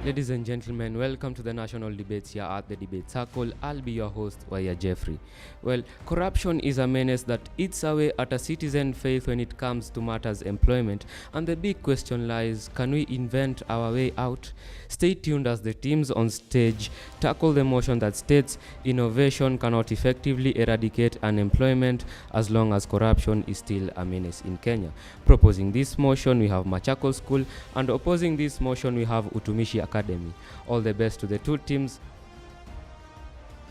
Ladies and gentlemen, welcome to the national debates here at the Debate Circle. I'll be your host, Waya Jeffrey. Well, corruption is a menace that eats away at a citizen faith when it comes to matters employment. And the big question lies, can we invent our way out? Stay tuned as the teams on stage tackle the motion that states innovation cannot effectively eradicate unemployment as long as corruption is still a menace in Kenya. Proposing this motion, we have Machakos School, and opposing this motion, we have Utumishi Academy. All the best to the two teams.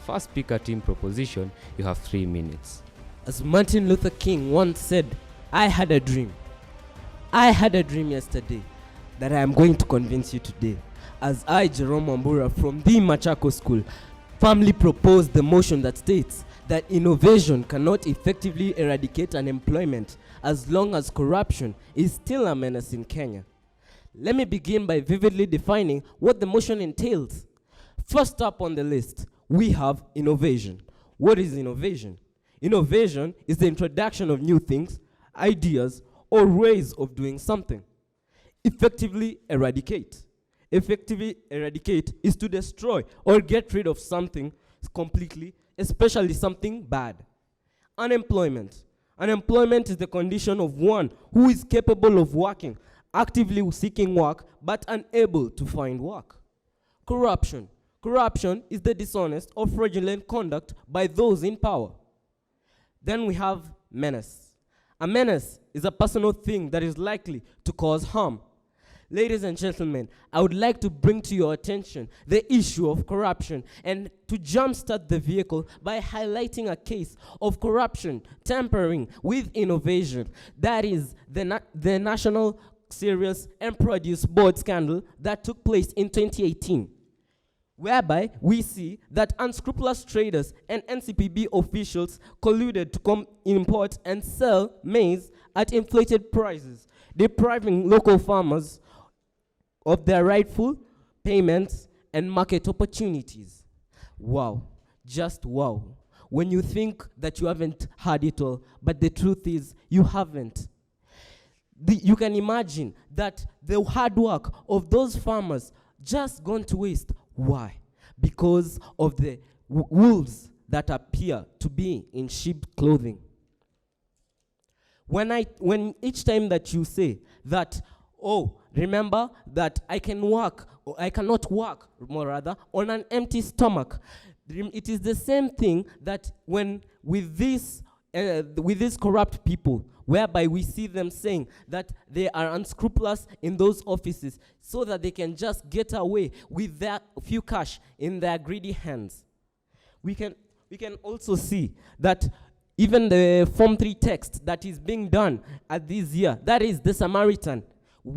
First speaker team proposition, you have 3 minutes. As Martin Luther King once said, I had a dream. I had a dream yesterday that I am going to convince you today. As I, Jerome Wambura from the Machakos School, firmly propose the motion that states that innovation cannot effectively eradicate unemployment as long as corruption is still a menace in Kenya. Let me begin by vividly defining what the motion entails. First up on the list, we have innovation. What is innovation? Innovation is the introduction of new things, ideas, or ways of doing something. Effectively eradicate. Effectively eradicate is to destroy or get rid of something completely, especially something bad. Unemployment. Unemployment is the condition of one who is capable of working, actively seeking work, but unable to find work. Corruption. Corruption is the dishonest or fraudulent conduct by those in power. Then we have menace. A menace is a personal thing that is likely to cause harm. Ladies and gentlemen, I would like to bring to your attention the issue of corruption and to jumpstart the vehicle by highlighting a case of corruption tampering with innovation. That is the National Cereals and Produce Board scandal that took place in 2018, whereby we see that unscrupulous traders and NCPB officials colluded to import and sell maize at inflated prices, depriving local farmers of their rightful payments and market opportunities. Wow, just wow. When you think that you haven't had it all, but the truth is you haven't. You can imagine that the hard work of those farmers just gone to waste. Why? Because of the wolves that appear to be in sheep clothing. When each time that you say that, oh, remember that I can work, or I cannot work, more rather, on an empty stomach. It is the same thing that when with these corrupt people, whereby we see them saying that they are unscrupulous in those offices so that they can just get away with their few cash in their greedy hands. We can also see that even the Form 3 text that is being done at this year, that is the Samaritan, by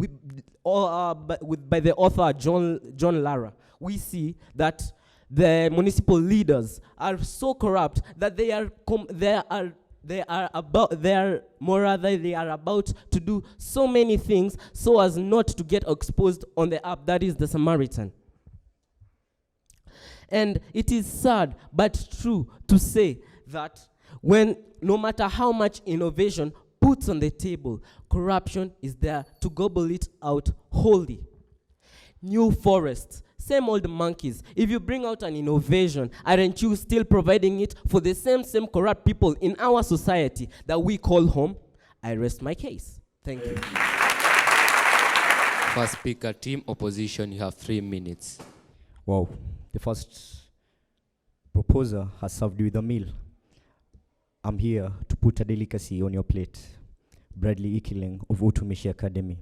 the author John Lara, we see that the municipal leaders are so corrupt that they are about to do so many things so as not to get exposed on the app that is the Samaritan. And it is sad but true to say that when no matter how much innovation puts on the table, corruption is there to gobble it out wholly. New forests, same old monkeys. If you bring out an innovation, aren't you still providing it for the same corrupt people in our society that we call home? I rest my case. Thank you. First speaker team opposition, you have 3 minutes. Wow, the first proposer has served you with a meal. I'm here to put a delicacy on your plate. Bradley Ikiling of Utumishi Academy.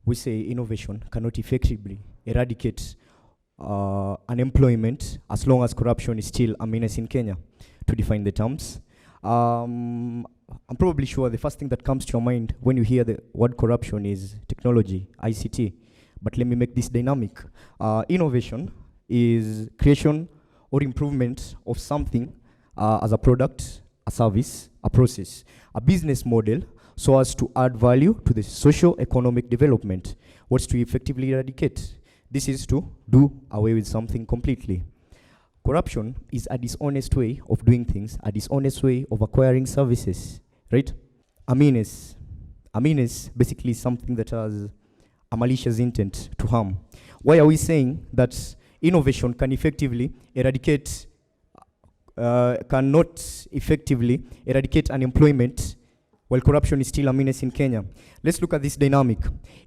We say innovation cannot effectively eradicate unemployment as long as corruption is still a menace in Kenya. To define the terms, I'm probably sure the first thing that comes to your mind when you hear the word corruption is technology, ICT. But let me make this dynamic. Innovation is creation or improvement of something as a product, a service, a process, a business model, so as to add value to the socio-economic development. What's to effectively eradicate? This is to do away with something completely. Corruption is a dishonest way of doing things, a dishonest way of acquiring services, right? A menace basically something that has a malicious intent to harm. Why are we saying that innovation can effectively eradicate, cannot effectively eradicate unemployment while corruption is still a menace in Kenya? Let's look at this dynamic.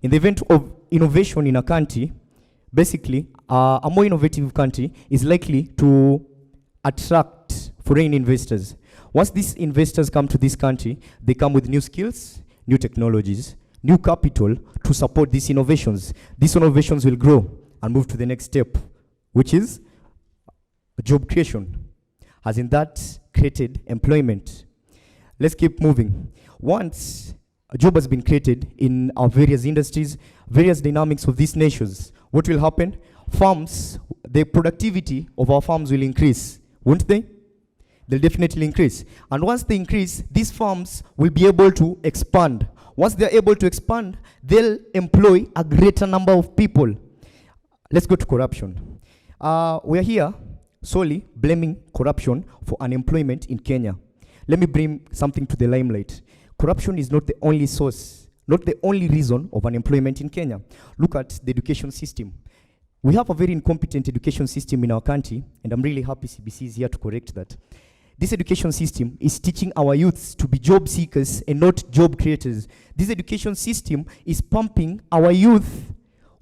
In the event of innovation in a country, basically, a more innovative country is likely to attract foreign investors. Once these investors come to this country, they come with new skills, new technologies, new capital to support these innovations. These innovations will grow and move to the next step, which is job creation. Has in that created employment? Let's keep moving. Once a job has been created in our various industries, various dynamics of these nations, what will happen? Farms, the productivity of our farms will increase, won't they? They'll definitely increase. And once they increase, these farms will be able to expand. Once they're able to expand, they'll employ a greater number of people. Let's go to corruption. We're here solely blaming corruption for unemployment in Kenya. Let me bring something to the limelight. Corruption is not the only source, not the only reason of unemployment in Kenya. Look at the education system. We have a very incompetent education system in our country, and I'm really happy CBC is here to correct that. This education system is teaching our youths to be job seekers and not job creators. This education system is pumping our youth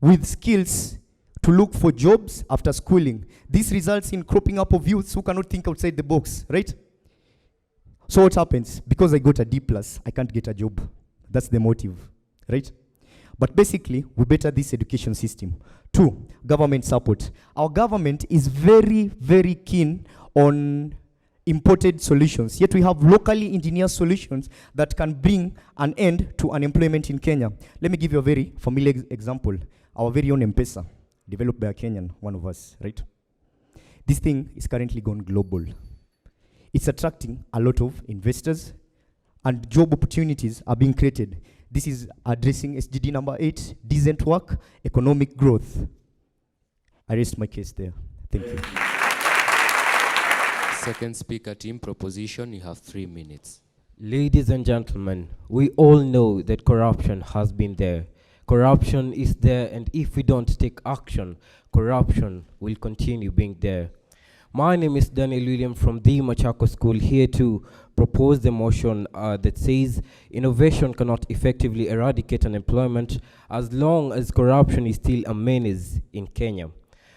with skills to look for jobs after schooling. This results in cropping up of youths who cannot think outside the box, right? So what happens? Because I got a D+, I can't get a job. That's the motive, right? But basically, we better this education system. 2, government support. Our government is very, very keen on imported solutions, yet we have locally engineered solutions that can bring an end to unemployment in Kenya. Let me give you a very familiar example. Our very own M-Pesa, developed by a Kenyan, one of us, right? This thing is currently gone global. It's attracting a lot of investors, and job opportunities are being created. This is addressing SDG number 8, decent work, economic growth. I rest my case there. Thank you. Second speaker team proposition, you have 3 minutes. Ladies and gentlemen, we all know that corruption has been there. Corruption is there, and if we don't take action, corruption will continue being there. My name is Daniel William from the Machakos School, here to propose the motion that says innovation cannot effectively eradicate unemployment as long as corruption is still a menace in Kenya.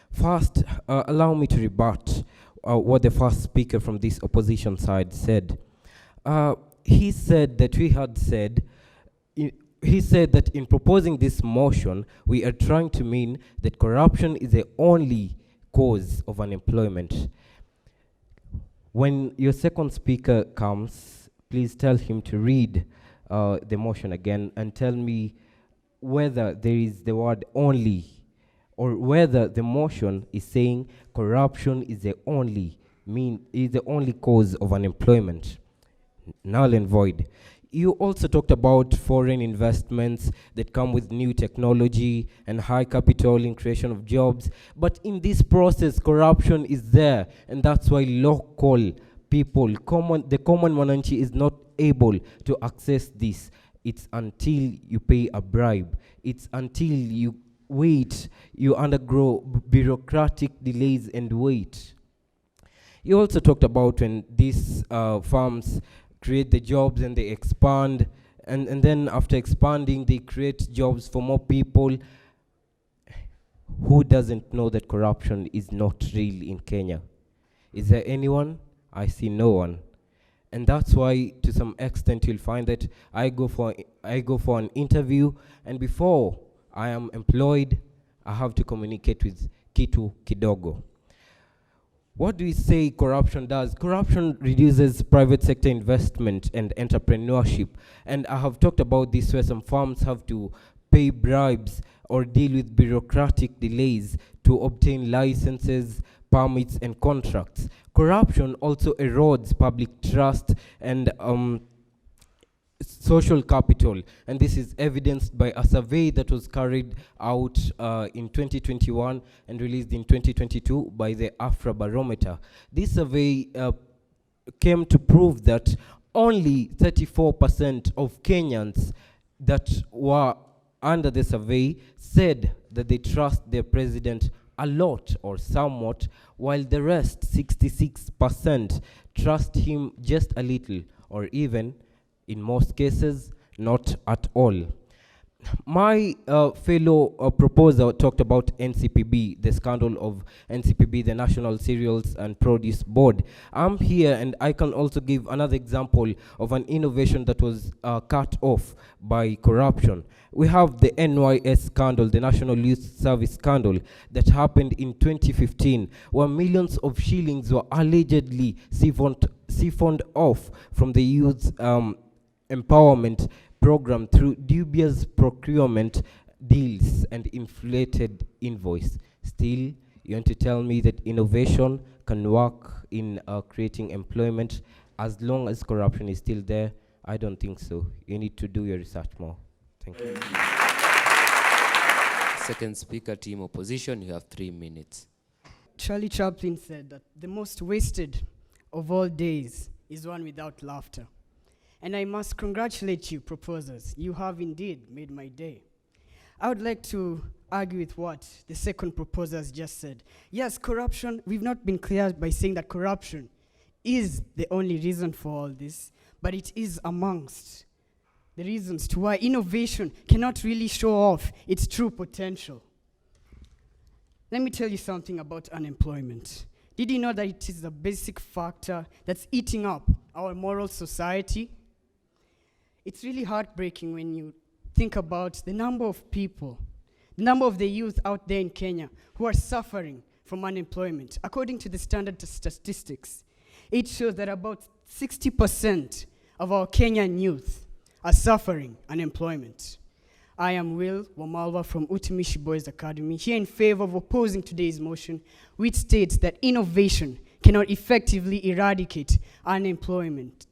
First, allow me to rebut what the first speaker from this opposition side said. He said that in proposing this motion, we are trying to mean that corruption is the only cause of unemployment. When your second speaker comes, please tell him to read the motion again and tell me whether there is the word only, or whether the motion is saying corruption is the only cause of unemployment. Null and void. You also talked about foreign investments that come with new technology and high capital in creation of jobs. But in this process, corruption is there, and that's why local people, the common mwananchi, is not able to access this. It's until you pay a bribe. It's until you wait, you undergo bureaucratic delays and wait. You also talked about when these farms create the jobs and they expand, and then after expanding, they create jobs for more people. Who doesn't know that corruption is not real in Kenya? Is there anyone? I see no one. And that's why, to some extent, you'll find that I go for an interview, and before I am employed, I have to communicate with kitu kidogo. What do we say corruption does? Corruption reduces private sector investment and entrepreneurship. And I have talked about this, where some firms have to pay bribes or deal with bureaucratic delays to obtain licenses, permits, and contracts. Corruption also erodes public trust and social capital, and this is evidenced by a survey that was carried out in 2021 and released in 2022 by the Afra Barometer. This survey came to prove that only 34% of Kenyans that were under the survey said that they trust their president a lot or somewhat, while the rest, 66%, trust him just a little, or even, in most cases, not at all. My fellow proposer talked about NCPB, the scandal of NCPB, the National Cereals and Produce Board. I'm here and I can also give another example of an innovation that was cut off by corruption. We have the NYS scandal, the National Youth Service scandal, that happened in 2015, where millions of shillings were allegedly siphoned off from the youth empowerment program through dubious procurement deals and inflated invoice. Still, you want to tell me that innovation can work in creating employment as long as corruption is still there? I don't think so. You need to do your research more. Thank you. Second speaker, team opposition, you have 3 minutes. Charlie Chaplin said that the most wasted of all days is one without laughter. And I must congratulate you, proposers. You have indeed made my day. I would like to argue with what the second proposer has just said. Yes, corruption, we've not been clear by saying that corruption is the only reason for all this, but it is amongst the reasons to why innovation cannot really show off its true potential. Let me tell you something about unemployment. Did you know that it is a basic factor that's eating up our moral society? It's really heartbreaking when you think about the number of people, the number of the youth out there in Kenya who are suffering from unemployment. According to the standard statistics, it shows that about 60% of our Kenyan youth are suffering unemployment. I am Will Wamalwa from Utumishi Boys Academy, here in favor of opposing today's motion, which states that innovation cannot effectively eradicate unemployment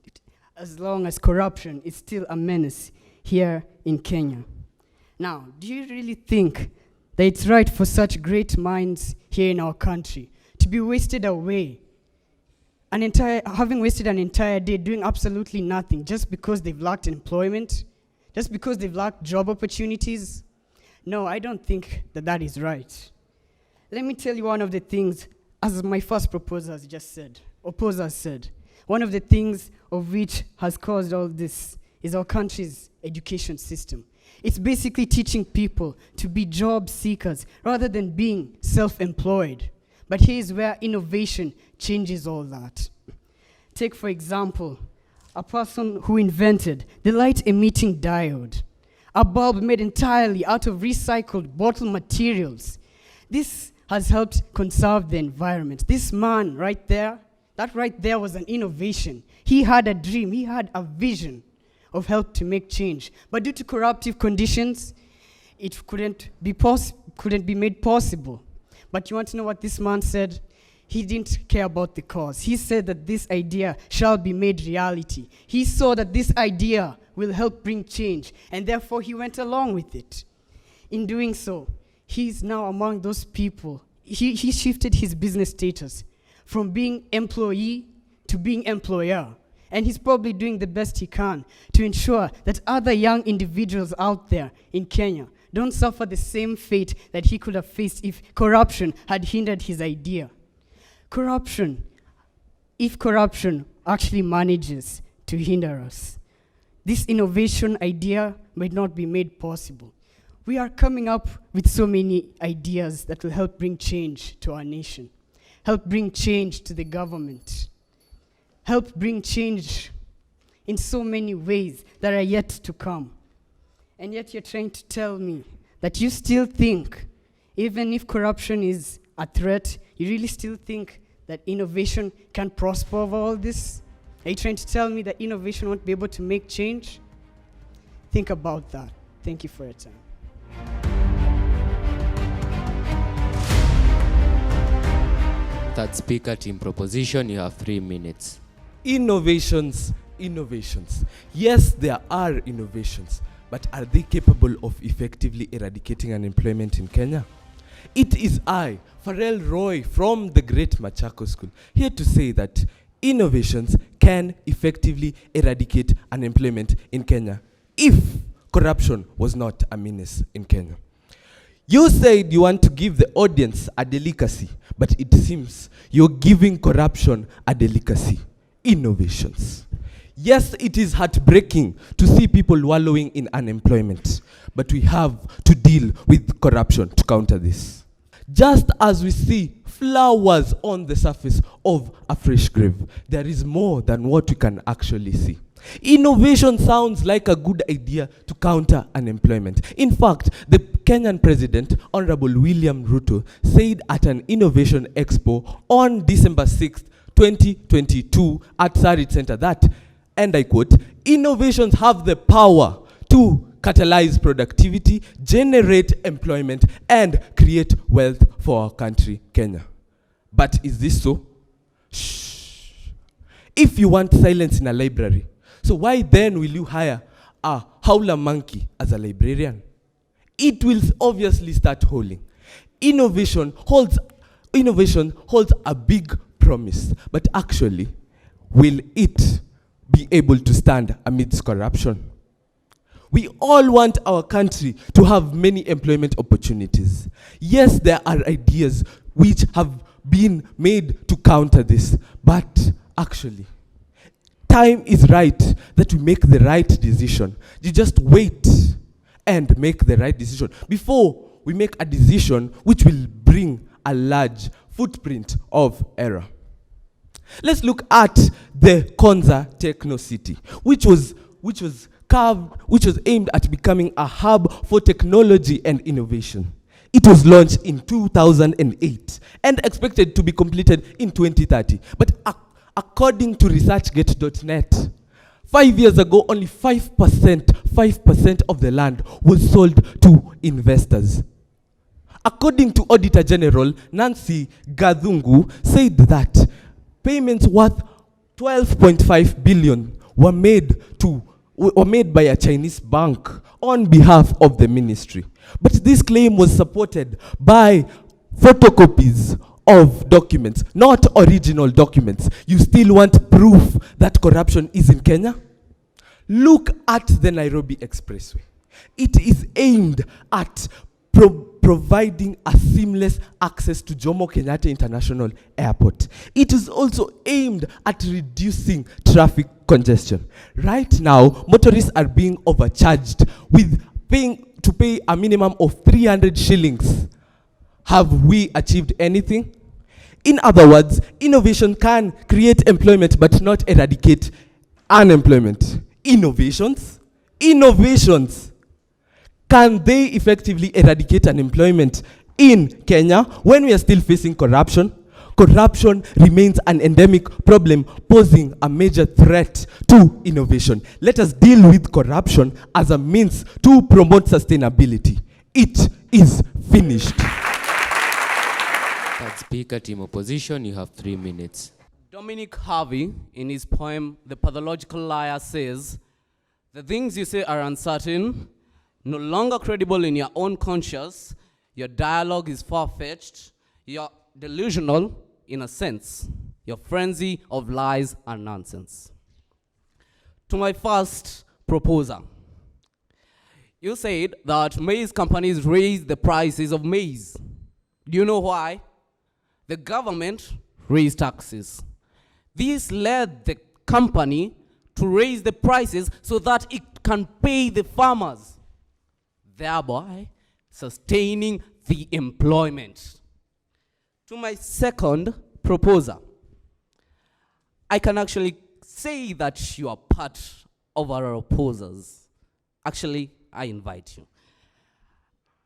as long as corruption is still a menace here in Kenya. Now, do you really think that it's right for such great minds here in our country to be wasted away, having wasted an entire day doing absolutely nothing just because they've lacked employment, just because they've lacked job opportunities? No, I don't think that that is right. Let me tell you one of the things, as my first opposer said, one of the things of which has caused all this is our country's education system. It's basically teaching people to be job seekers rather than being self-employed. But here's where innovation changes all that. Take, for example, a person who invented the light-emitting diode, a bulb made entirely out of recycled bottle materials. This has helped conserve the environment. This man right there, that right there was an innovation. He had a dream, he had a vision of help to make change. But due to corruptive conditions, it couldn't be made possible. But you want to know what this man said? He didn't care about the cause. He said that this idea shall be made reality. He saw that this idea will help bring change, and therefore he went along with it. In doing so, he's now among those people. He shifted his business status from being employee to being employer. And he's probably doing the best he can to ensure that other young individuals out there in Kenya don't suffer the same fate that he could have faced if corruption had hindered his idea. If corruption actually manages to hinder us, this innovation idea might not be made possible. We are coming up with so many ideas that will help bring change to our nation, help bring change to the government, help bring change in so many ways that are yet to come. And yet you're trying to tell me that you still think, even if corruption is a threat, you really still think that innovation can prosper over all this? Are you trying to tell me that innovation won't be able to make change? Think about that. Thank you for your time. Third speaker, team proposition, you have 3 minutes. Innovations. Yes, there are innovations, but are they capable of effectively eradicating unemployment in Kenya? It is I, Pharrell Roy from the great Machakos School, here to say that innovations can effectively eradicate unemployment in Kenya if corruption was not a menace in Kenya. You said you want to give the audience a delicacy, but it seems you're giving corruption a delicacy. Innovations. Yes, it is heartbreaking to see people wallowing in unemployment, but we have to deal with corruption to counter this. Just as we see flowers on the surface of a fresh grave, there is more than what we can actually see. Innovation sounds like a good idea to counter unemployment. In fact, the Kenyan president, Honorable William Ruto, said at an innovation expo on December 6th, 2022 at Sarit Center that, and I quote, innovations have the power to catalyze productivity, generate employment, and create wealth for our country, Kenya. But is this so? Shh. If you want silence in a library, so why then will you hire a howler monkey as a librarian? It will obviously start howling. Innovation holds a big promise, but actually, will it be able to stand amidst corruption? We all want our country to have many employment opportunities. Yes, there are ideas which have been made to counter this, but actually, time is right that we make the right decision. You just wait and make the right decision before we make a decision which will bring a large footprint of error. Let's look at the Konza Techno City, which was aimed at becoming a hub for technology and innovation. It was launched in 2008 and expected to be completed in 2030. But according to ResearchGate.net, 5 years ago, only 5% of the land was sold to investors. According to Auditor General Nancy Gathungu, said that payments worth 12.5 billion were made by a Chinese bank on behalf of the ministry. But this claim was supported by photocopies of documents, not original documents. You still want proof that corruption is in Kenya? Look at the Nairobi Expressway. It is aimed at providing a seamless access to Jomo Kenyatta International Airport. It is also aimed at reducing traffic congestion. Right now, motorists are being overcharged with to pay a minimum of 300 shillings. Have we achieved anything? In other words, innovation can create employment but not eradicate unemployment. Innovations? Can they effectively eradicate unemployment in Kenya when we are still facing corruption? Corruption remains an endemic problem, posing a major threat to innovation. Let us deal with corruption as a means to promote sustainability. It is finished. That speaker, team opposition, you have 3 minutes. Dominic Harvey, in his poem, The Pathological Liar, says, "The things you say are uncertain, no longer credible in your own conscience, your dialogue is far-fetched, you're delusional in a sense, your frenzy of lies and nonsense." To my first proposer, you said that maize companies raise the prices of maize. Do you know why? The government raised taxes. This led the company to raise the prices so that it can pay the farmers, thereby sustaining the employment. To my second proposer, I can actually say that you are part of our opposers. Actually, I invite you.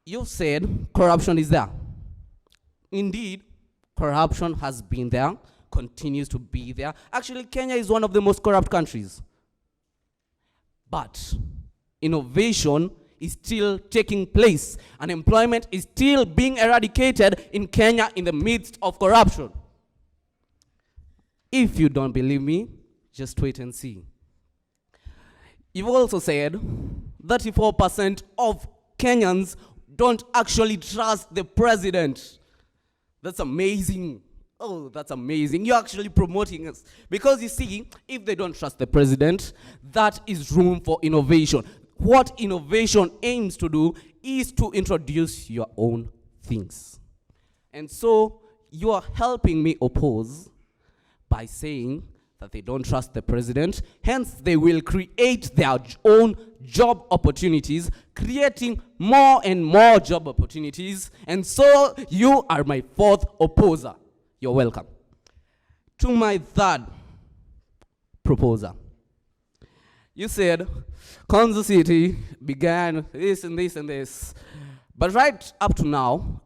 You said corruption is there. Indeed, corruption has been there, continues to be there. Actually, Kenya is one of the most corrupt countries. But innovation is still taking place. Unemployment is still being eradicated in Kenya in the midst of corruption. If you don't believe me, just wait and see. You've also said 34% of Kenyans don't actually trust the president. That's amazing. Oh, that's amazing. You're actually promoting us. Because you see, if they don't trust the president, that is room for innovation. what innovation aims to do is to introduce your own things. And so you are helping me oppose by saying that they don't trust the president, hence they will create their own job opportunities, creating more and more job opportunities, and so you are my fourth opposer. You're welcome. To my third proposer. You said Konza City began this and this and this, but right up to now,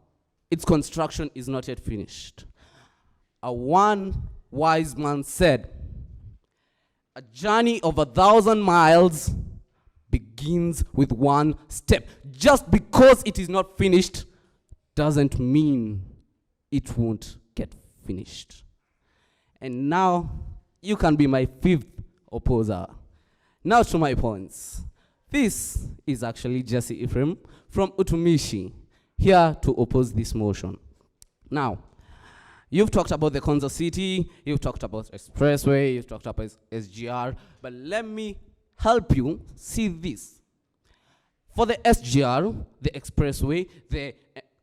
its construction is not yet finished. One wise man said, a journey of 1,000 miles begins with one step. Just because it is not finished doesn't mean it won't get finished. And now you can be my fifth opposer. Now to my points. This is actually Jesse Ephraim from Utumishi, here to oppose this motion. Now, you've talked about the Konza City, you've talked about Expressway, you've talked about SGR, but let me help you see this. For the SGR, the Expressway, the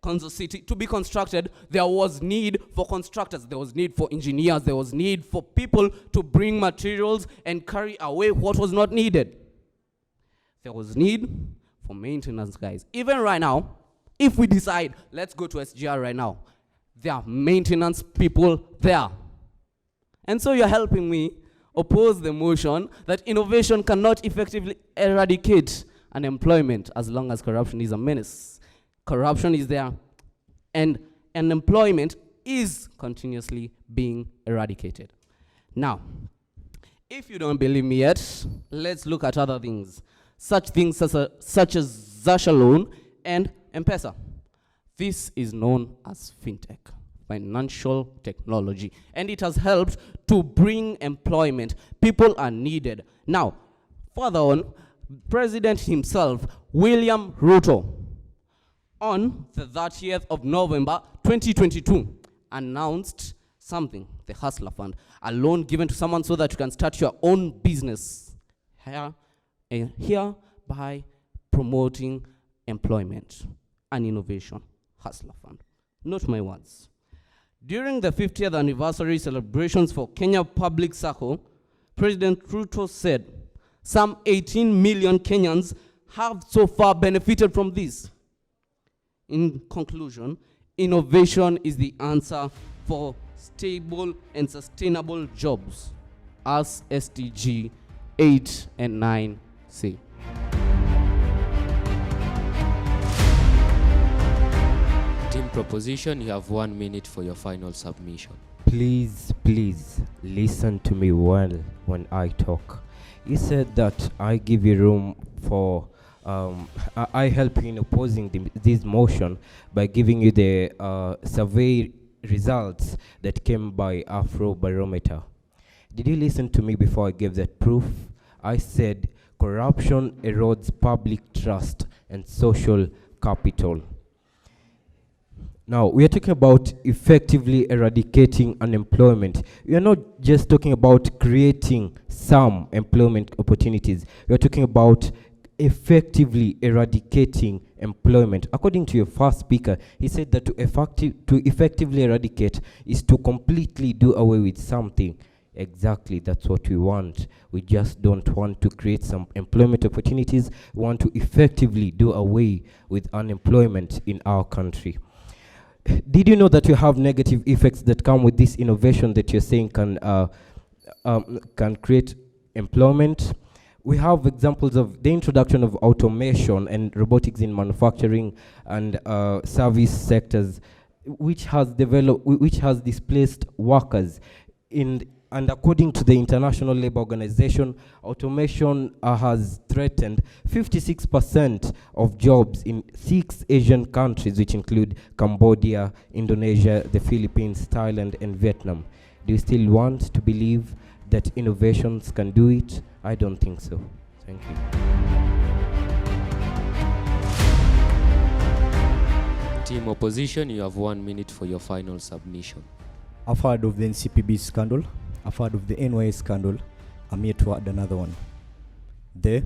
Konza City to be constructed, there was need for constructors, there was need for engineers, there was need for people to bring materials and carry away what was not needed. There was need for maintenance guys. Even right now, if we decide, let's go to SGR right now, there are maintenance people there. And so you're helping me oppose the motion that innovation cannot effectively eradicate unemployment as long as corruption is a menace. Corruption is there, and unemployment is continuously being eradicated. Now, if you don't believe me yet, let's look at other things. Such things such as Zasha loan and M-Pesa. This is known as fintech, financial technology, and it has helped to bring employment. People are needed. Now, further on, President himself, William Ruto, on the 30th of November 2022, announced something, the Hustler Fund, a loan given to someone so that you can start your own business, hereby promoting employment and innovation. Hustler Fund. Note my words. During the 50th anniversary celebrations for Kenya Public Circle, President Ruto said some 18 million Kenyans have so far benefited from this. In conclusion, innovation is the answer for stable and sustainable jobs, as SDG 8 and 9 say. Team proposition, you have 1 minute for your final submission. Please listen to me well when I talk. You said that I give you room for I help you in opposing this motion by giving you the survey results that came by Afrobarometer. Did you listen to me before I gave that proof? I said corruption erodes public trust and social capital. Now, we are talking about effectively eradicating unemployment. We are not just talking about creating some employment opportunities. We are talking about effectively eradicating employment. According to your first speaker, he said that to effectively eradicate is to completely do away with something. Exactly, that's what we want. We just don't want to create some employment opportunities. We want to effectively do away with unemployment in our country. Did you know that you have negative effects that come with this innovation that you're saying can create employment? We have examples of the introduction of automation and robotics in manufacturing and service sectors, which has displaced workers. And according to the International Labour Organization, automation has threatened 56% of jobs in 6 Asian countries, which include Cambodia, Indonesia, the Philippines, Thailand, and Vietnam. Do you still want to believe that innovations can do it? I don't think so. Thank you. Team opposition, you have 1 minute for your final submission. I've heard of the NCPB scandal. I've heard of the NYS scandal. I'm here to add another one. The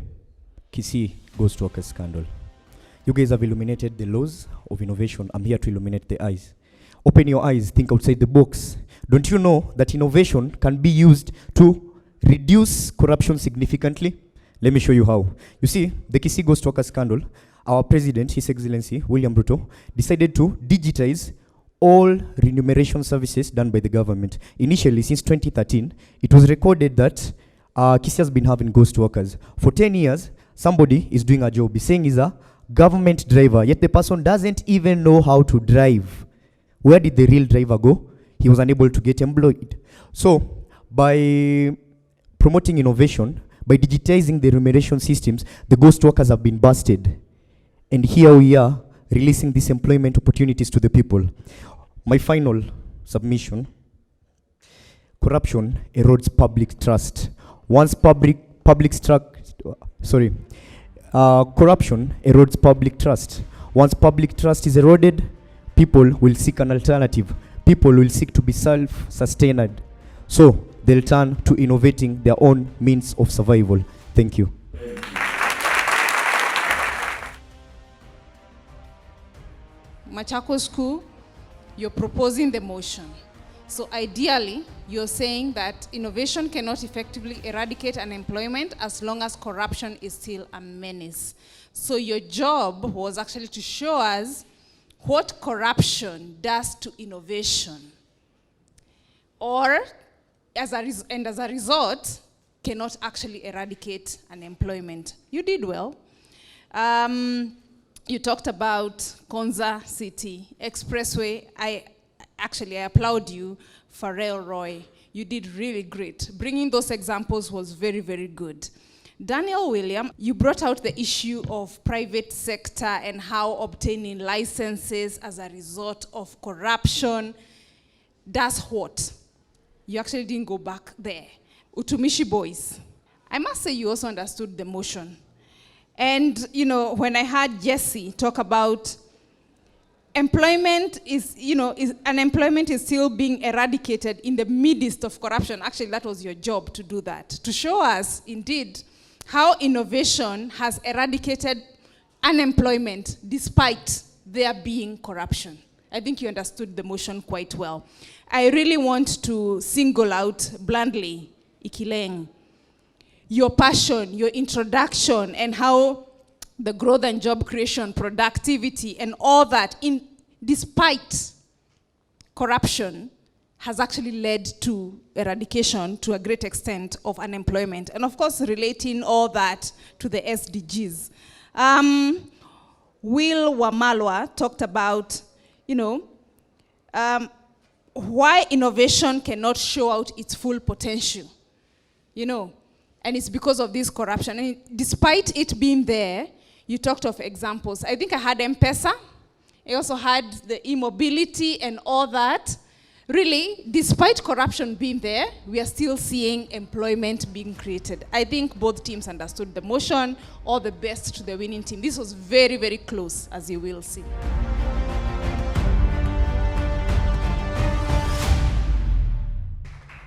Kisii Ghost Workers scandal. You guys have illuminated the laws of innovation. I'm here to illuminate the eyes. Open your eyes, think outside the box. Don't you know that innovation can be used to reduce corruption significantly? Let me show you how. You see, the Kisii Ghost Workers scandal, our president, His Excellency William Ruto, decided to digitize all remuneration services done by the government. Initially, since 2013, it was recorded that Kisii has been having ghost workers. For 10 years, somebody is doing a job. He's saying he's a government driver, yet the person doesn't even know how to drive. Where did the real driver go? He was unable to get employed. So, by promoting innovation, by digitizing the remuneration systems, the ghost workers have been busted. And here we are, releasing these employment opportunities to the people. My final submission: corruption erodes public trust. Corruption erodes public trust. Once public trust is eroded, people will seek an alternative. People will seek to be self-sustained. So they'll turn to innovating their own means of survival. Thank you. Machakos School, you're proposing the motion. So ideally, you're saying that innovation cannot effectively eradicate unemployment as long as corruption is still a menace. So your job was actually to show us what corruption does to innovation. Or, as a result, cannot actually eradicate unemployment. You did well. You talked about Konza City Expressway. I applaud you, Pharrell Roy. You did really great. Bringing those examples was very, very good. Daniel William, you brought out the issue of private sector and how obtaining licenses as a result of corruption does what? You actually didn't go back there. Utumishi boys. I must say you also understood the motion. And, you know, when I heard Jesse talk about employment unemployment is still being eradicated in the midst of corruption. Actually, that was your job to do that, to show us, indeed, how innovation has eradicated unemployment despite there being corruption. I think you understood the motion quite well. I really want to single out bluntly, Ikileng, your passion, your introduction, and how the growth and job creation, productivity, and all that, despite corruption, has actually led to eradication to a great extent of unemployment. And of course, relating all that to the SDGs. Will Wamalwa talked about, why innovation cannot show out its full potential, and it's because of this corruption. And despite it being there, you talked of examples. I think I had M-Pesa. I also had the e-mobility and all that. Really, despite corruption being there, we are still seeing employment being created. I think both teams understood the motion. All the best to the winning team. This was very, very close, as you will see.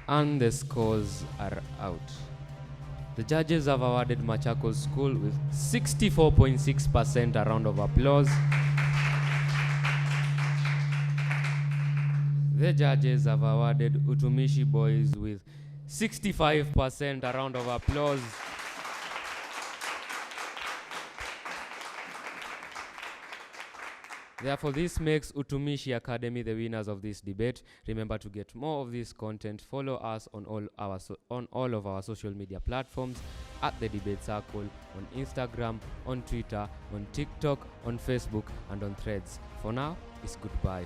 And the scores are out. The judges have awarded Machakos School with 64.6%, a round of applause. The judges have awarded Utumishi Boys with 65%, a round of applause. Therefore, this makes Utumishi Academy the winners of this debate. Remember to get more of this content. Follow us on all of our social media platforms at The Debate Circle, on Instagram, on Twitter, on TikTok, on Facebook, and on Threads. For now, it's goodbye.